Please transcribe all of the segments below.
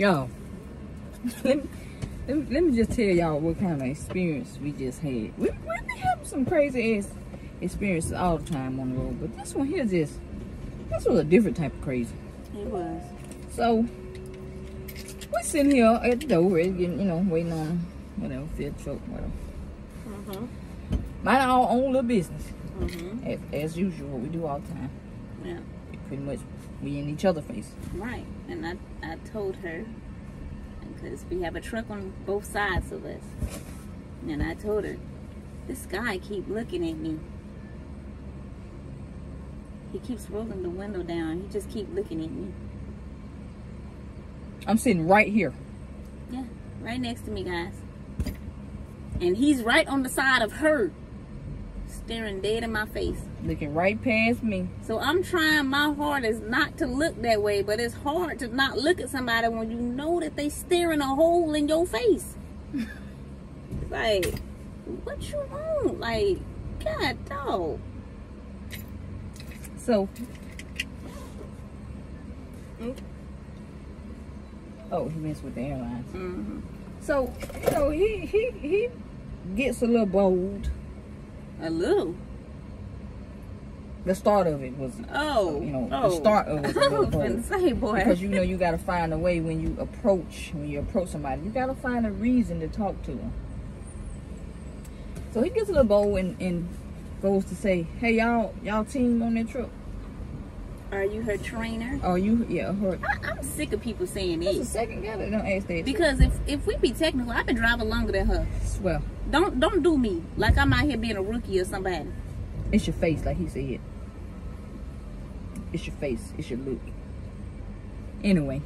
Y'all, let me just tell y'all what kind of experience we just had. We have some crazy ass experiences all the time on the road, but this one here this was a different type of crazy. It was. So we're sitting here at the door, ready, waiting on whatever, field truck, whatever. Mind our own little business. As usual, what we do all the time. Yeah. Pretty much, we in each other's face. Right. And I told her, because we have a truck on both sides of us, and I told her, this guy keep looking at me. He keeps rolling the window down. He just keep looking at me. I'm sitting right here. Yeah, right next to me, guys. And he's right on the side of her, staring dead in my face. Looking right past me. So I'm trying my hardest not to look that way, but it's hard to not look at somebody when you know that they staring a hole in your face. Like, what you want? Like, God, dog. So, oh, he messed with the airlines. So, he gets a little bold. A little. The start of it was, the start of it was a little bold. Say, boy. Because you gotta find a way when you approach somebody, you gotta find a reason to talk to them. So he gets a little bold and goes to say, "Hey, y'all team on that truck? Are you her trainer?" Are you? Yeah, her. I'm sick of people saying That's this. the second guy that don't ask that. Because if we be technical, I've been driving longer than her. Well, Don't do me like I'm out here being a rookie or somebody. it's your face, like he said. It's your face. It's your look. Anyway,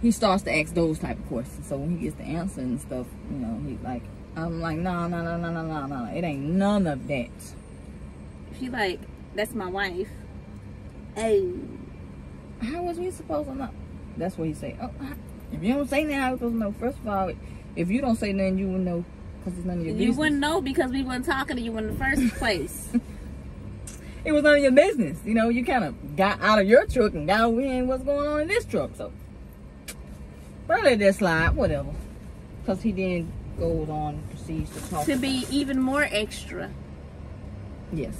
he starts to ask those type of questions. So when he gets the answer and stuff, he's like, I'm like, no. It ain't none of that. She like, that's my wife. Oh. How was we supposed to know? That's what he say. Oh, if you don't say nothing, how we supposed to know? First of all, if you don't say nothing, you wouldn't know because it's none of your business. You wouldn't know because we weren't talking to you in the first place. It was none of your business. You kind of got out of your truck and got over here and what's going on in this truck. So, but I let that slide, whatever. Because he then goes on, proceeds to talk. To be even more extra. Yes.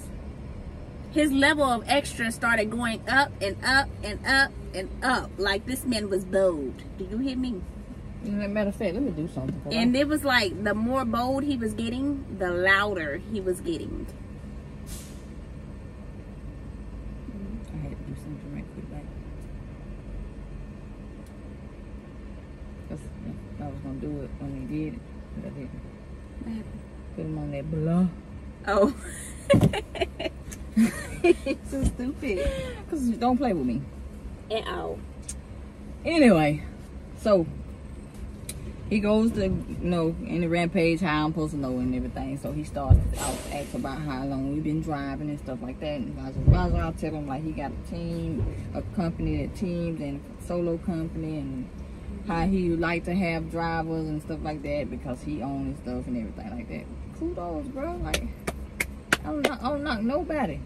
His level of extra started going up and up and up and up. Like this man was bold. Do you hear me? Matter of fact, let me do something. And it was like the more bold he was getting, the louder he was getting. I had to do something right quick back. I was going to do it when he did it, but I didn't. What happened? Put him on that blah. Oh. So stupid. Because don't play with me. At all. Anyway, so he goes to, in the rampage, how I'm supposed to know and everything. So he starts to ask about how long we've been driving and stuff like that. And I'll tell him, like, he got a team, a company that teams and a solo company, and how he would like to have drivers and stuff like that because he owns stuff and everything like that. Kudos, bro. Like, I don't knock nobody.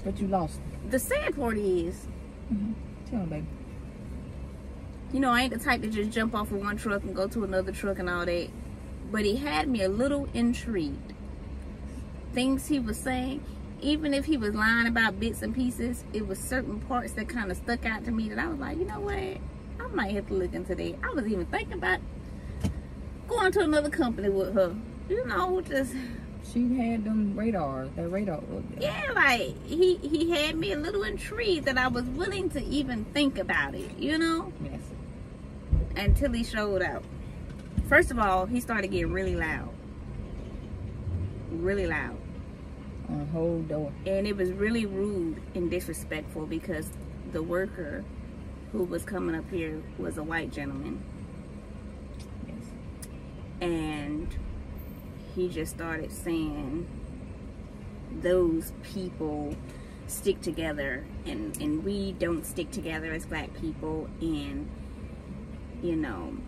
But you lost. The sad part is, Tell him, baby. I ain't the type to just jump off of one truck and go to another truck and all that. But he had me a little intrigued. Things he was saying, even if he was lying about bits and pieces, it was certain parts that kind of stuck out to me that I was like, you know what? I might have to look into that. I was even thinking about going to another company with her. Just... She had them radars, that radar. Yeah, like, he had me a little intrigued that I was willing to even think about it, Yes. Until he showed up. First of all, he started getting really loud. Really loud. On the whole door. And it was really rude and disrespectful because the worker who was coming up here was a white gentleman. Yes. And he just started saying those people stick together and we don't stick together as black people, and I don't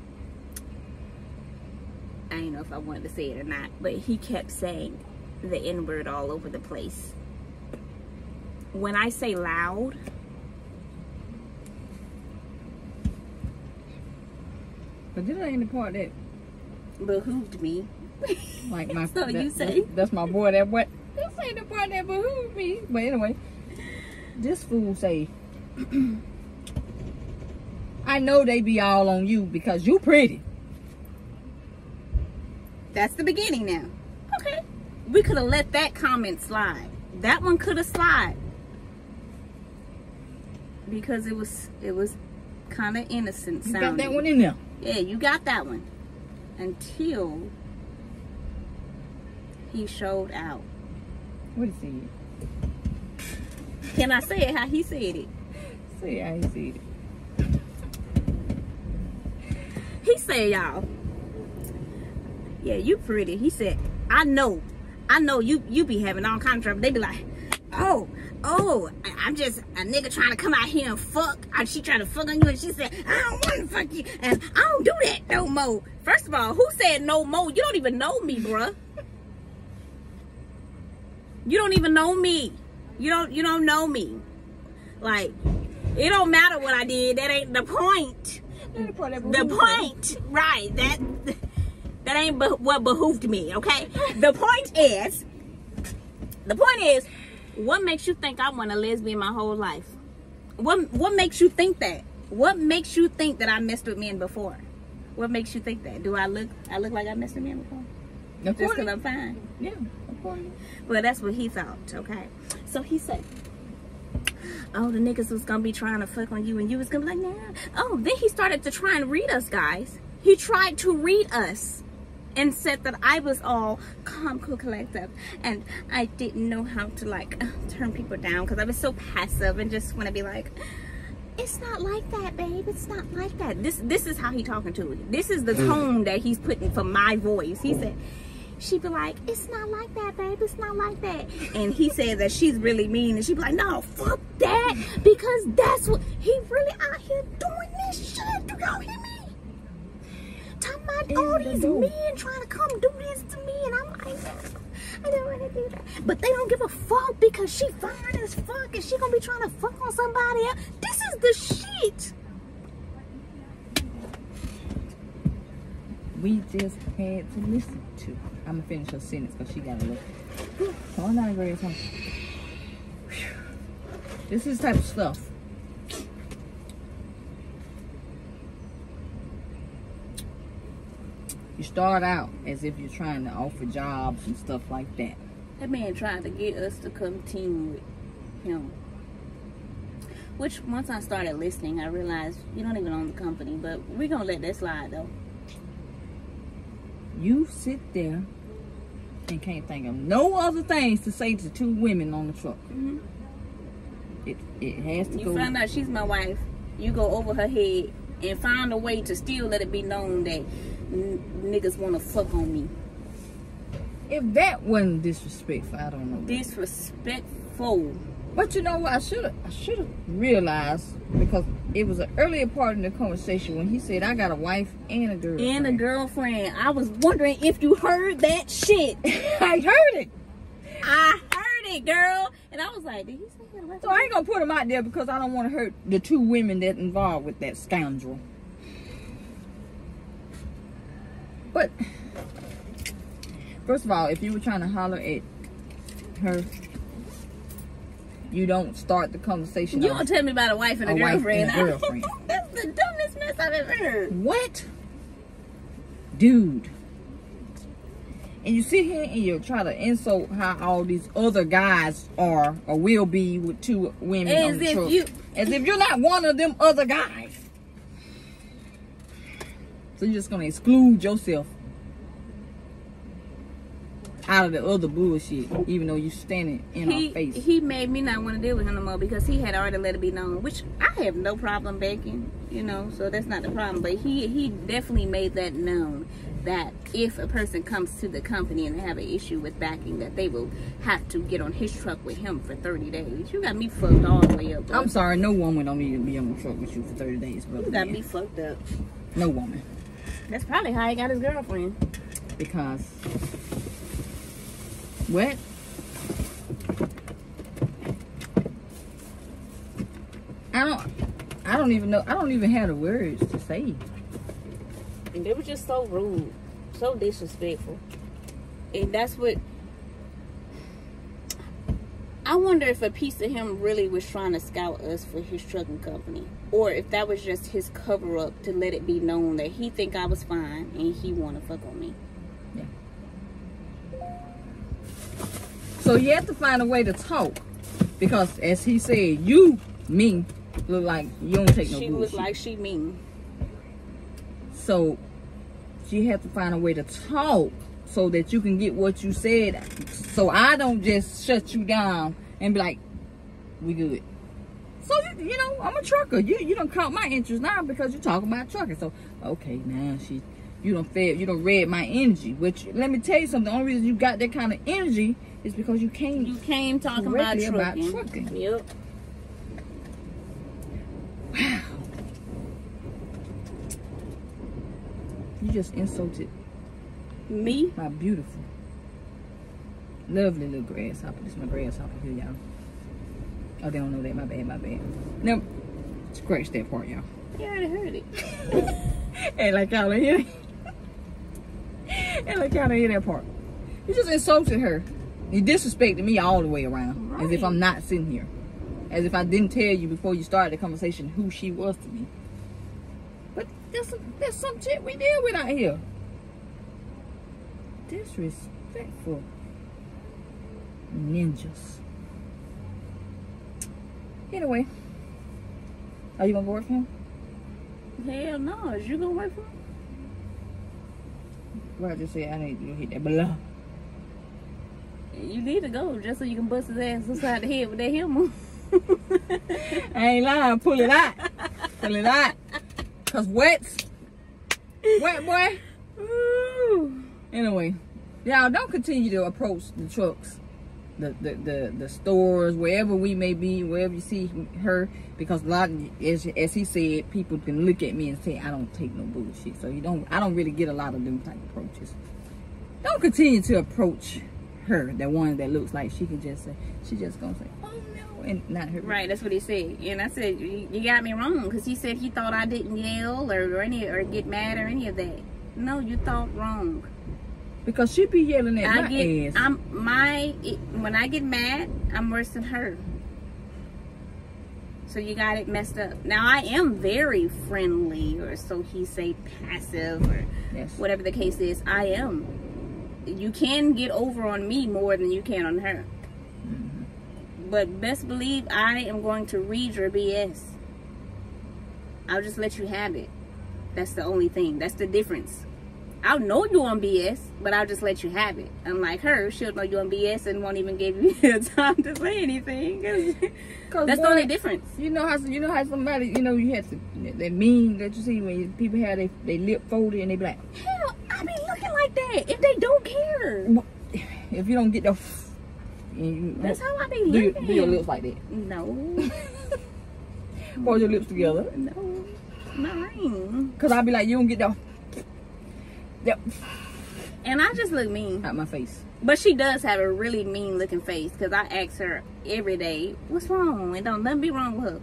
know if I wanted to say it or not, but he kept saying the N-word all over the place. When I say loud, But this ain't the part that behooved me. like my. So you say that's my boy. That what? This ain't the part that behooved me. But anyway, this fool say, I know they be all on you because you pretty. That's the beginning now. Okay. We could have let that comment slide. That one could have slide. Because it was kind of innocent sounding. You got that one in there. Yeah, you got that one. Until he showed out. What did he say? Can I say it how he said it? Say how he said it. He said, y'all, yeah, you pretty. He said, I know you be having all kinds of trouble. They be like, oh, I'm just a nigga trying to come out here and fuck. She trying to fuck on you, and she said, I don't want to fuck you, and I don't do that no more. First of all, who said no more? You don't even know me, bruh. You don't even know me. You don't know me. Like, it don't matter what I did. That ain't the point. The point, right? That ain't what behooved me. Okay. The point is, what makes you think I want a lesbian my whole life? What makes you think that? What makes you think that I messed with men before? What makes you think that? Do I look like I messed with men before? Just because I'm fine. Yeah, of course. Well, that's what he thought. Okay. So he said, oh, the niggas was gonna be trying to fuck on you, and you was gonna be like, nah. Oh, then he started to try and read us, guys. He tried to read us and said that I was all calm, cool, collective, and I didn't know how to like turn people down because I was so passive and just want to be like, it's not like that, babe. It's not like that. This is how he talking to me. This is the tone that he's putting for my voice. He said, she'd be like, it's not like that, babe. It's not like that. And he said that she's really mean, and she'd be like, no, fuck that, because that's what he really out here doing this shit. Do y'all hear me? Talking about all these men trying to come do this to me, and I'm like, I don't want to do that. But they don't give a fuck because she fine as fuck, and she gonna be trying to fuck on somebody else. This is the shit. We just had to listen to. I'm gonna finish her sentence because she gotta look. Come on now, Grace. This is the type of stuff. You start out as if you're trying to offer jobs and stuff like that. That man tried to get us to come team with him. Which, once I started listening, I realized you don't even own the company. But we're going to let that slide, though. You sit there and can't think of no other things to say to two women on the truck. Mm-hmm. It has to go. You find out she's my wife. You go over her head and find a way to still let it be known that niggas want to fuck on me. If that wasn't disrespectful, I don't know. Disrespectful. But you know what? I should have realized, because it was an earlier part in the conversation when he said, I got a wife and a girlfriend. And a girlfriend. I was wondering if you heard that shit. I heard it. I heard it, girl. And I was like, did he say he had a wife? So I ain't going to put him out there because I don't want to hurt the two women that involved with that scoundrel. But, first of all, if you were trying to holler at her, you don't start the conversation. You don't tell me about a wife and a girlfriend. Wife and a girlfriend. That's the dumbest mess I've ever heard. What? Dude. And you sit here and you try to insult how all these other guys are or will be with two women on the truck. As if you're not one of them other guys. So you're just going to exclude yourself out of the other bullshit, even though you standing in our face. He made me not want to deal with him no more because he had already let it be known, which I have no problem begging, you know, so that's not the problem. But he definitely made that known that if a person comes to the company and they have an issue with backing, that they will have to get on his truck with him for 30 days. You got me fucked all the way up, bro. I'm sorry, no woman don't need to be on the truck with you for 30 days, brother. You got me fucked up. No woman. That's probably how he got his girlfriend. Because what? I don't even know. I don't even have the words to say. And they were just so rude, so disrespectful. And that's what... I wonder if a piece of him really was trying to scout us for his trucking company. Or if that was just his cover-up to let it be known that he think I was fine and he want to fuck on me. Yeah. So you have to find a way to talk. Because, as he said, you, me, look like you don't take no bullshit. She look like she mean. So, you have to find a way to talk so that you can get what you said. So I don't just shut you down and be like, we good. So, you know, I'm a trucker. You don't caught my interest now because you talking about trucking. So, okay, now you don't read my energy. Which, let me tell you something. The only reason you got that kind of energy is because you came talking about trucking. Yep. Wow. You just insulted me, my beautiful, lovely little grasshopper. This is my grasshopper here, y'all. Oh, they don't know that. My bad. Now, scratch that part, y'all. You already heard it. And like y'all hear it. And like y'all hear that part. You just insulted her. You disrespected me all the way around. Right. As if I'm not sitting here. As if I didn't tell you before you started the conversation who she was to me. But there's some shit we deal with out here. Disrespectful ninjas. Anyway, are you gonna go work for him? Hell no. Is you gonna work for him? Well, I just said I need to hit that blah. You need to go just so you can bust his ass upside the head with that hammer. I ain't lying. Pull it out. Pull it out. Cause wet boy. Ooh. Anyway, y'all don't continue to approach the trucks, the stores, wherever we may be, wherever you see her, because a lot, as he said, people can look at me and say I don't take no bullshit. So I don't really get a lot of them type of approaches. Don't continue to approach her, the one that looks like she can just say, she just gonna say, oh no, and not her. Right, that's what he said. And I said, you got me wrong, because he said he thought I didn't yell or get mad or any of that. No, you thought wrong. Because she be yelling at my ass. When I get mad, I'm worse than her. So you got it messed up. Now I am very friendly, or so he say, passive, or whatever the case is. I am. You can get over on me more than you can on her. Mm-hmm. But best believe I am going to read your BS. I'll just let you have it. That's the only thing. That's the difference. I'll know you on BS, but I'll just let you have it. Unlike her, she'll know you on BS and won't even give you the time to say anything. That's the only difference. You know how somebody, you had to, that meme that you see when people have their lip folded and they be like, hell, I be looking like that if they don't care. If you don't get the, that's how I be looking. Do your lips like that? No. Hold your lips together. No, mine. Cause I be like, you don't get the. Yep. And I just look mean. Out my face. But she does have a really mean looking face, because I ask her every day, what's wrong? And don't nothing be wrong with her.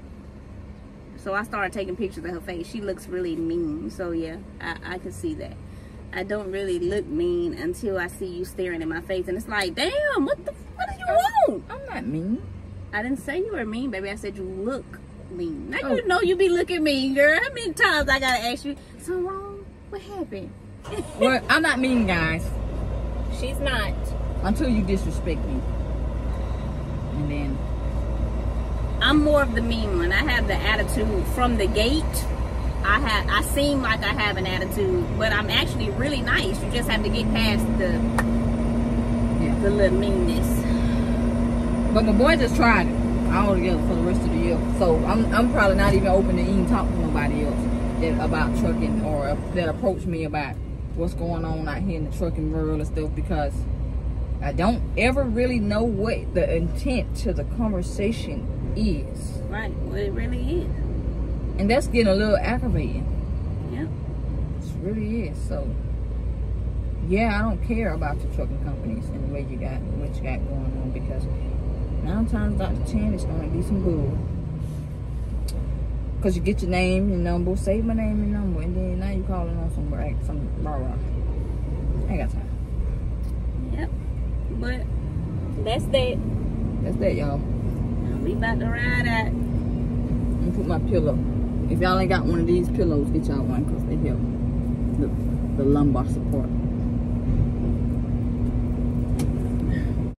So I started taking pictures of her face. She looks really mean. So yeah, I can see that. I don't really look mean until I see you staring in my face. And it's like, damn, what do you want? I'm not mean. I didn't say you were mean, baby. I said you look mean. Now you know you be looking mean, girl. How many times I gotta ask you, something wrong? What happened? Well, I'm not mean, guys. She's not. Until you disrespect me. And then I'm more of the mean one. I have the attitude from the gate. I seem like I have an attitude, but I'm actually really nice. You just have to get past the little meanness. But my boy just tried it all together for the rest of the year. So I'm probably not even open to even talk to nobody else about trucking, or that approach me about what's going on out here in the trucking world and stuff, because I don't ever really know what the intent to the conversation is. Right, well, it really is. And that's getting a little aggravating. Yeah. It really is. So, yeah, I don't care about the trucking companies and what you got going on, because 9 times out of 10 it's going to be some bull. Cause you get your name, your number, save my name and number, and then now you calling on some rah. I ain't got time. Yep. But that's that. That's that, y'all. We about to ride out. I'm gonna put my pillow. If y'all ain't got one of these pillows, get y'all one, cause they help the lumbar support.